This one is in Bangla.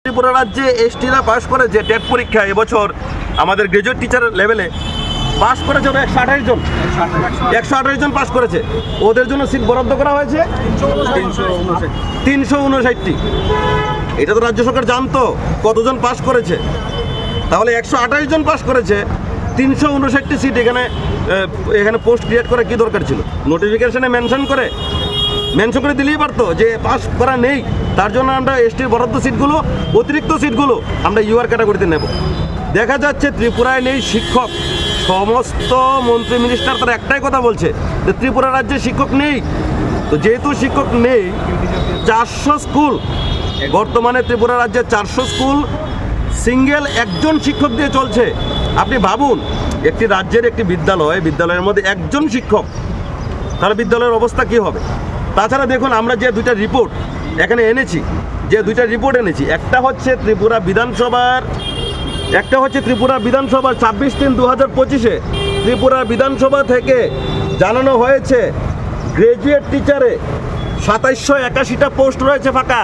ত্রিপুরা রাজ্যে এসটিরা পাস করেছে টেট পরীক্ষা এবছর আমাদের গ্রাজুয়েট টিচার লেভেলে পাস করেছে ওরা 128 জন 128 জন পাস করেছে। ওদের জন্য সিট বরাদ্দ করা হয়েছে 359টি। এটা তো রাজ্য সরকার জানতো কতজন পাস করেছে, তাহলে 128 জন পাস করেছে, 359টি সিট এখানে পোস্ট ক্রিয়েট করা কি দরকার ছিল? নোটিফিকেশনে মেনশন করে দিলেই পারতো যে পাস করা নেই, তার জন্য আমরা এসটির বরাদ্দ সিটগুলো, অতিরিক্ত সিটগুলো আমরা ইউআর ক্যাটাগরিতে নেব। দেখা যাচ্ছে ত্রিপুরায় নেই শিক্ষক। সমস্ত মন্ত্রী মিনিস্টার তারা একটাই কথা বলছে যে ত্রিপুরা রাজ্যে শিক্ষক নেই। তো যেহেতু শিক্ষক নেই, 400 স্কুল বর্তমানে ত্রিপুরা রাজ্যে 400 স্কুল সিঙ্গেল একজন শিক্ষক দিয়ে চলছে। আপনি ভাবুন, একটি রাজ্যের একটি বিদ্যালয়ের মধ্যে একজন শিক্ষক, তাহলে বিদ্যালয়ের অবস্থা কী হবে? তাছাড়া দেখুন, আমরা যে দুইটা রিপোর্ট এখানে এনেছি, একটা হচ্ছে ত্রিপুরা বিধানসভার 26/3/2025 ত্রিপুরা বিধানসভা থেকে জানানো হয়েছে গ্রাজুয়েট টিচারে 2781টা পোস্ট রয়েছে ফাঁকা।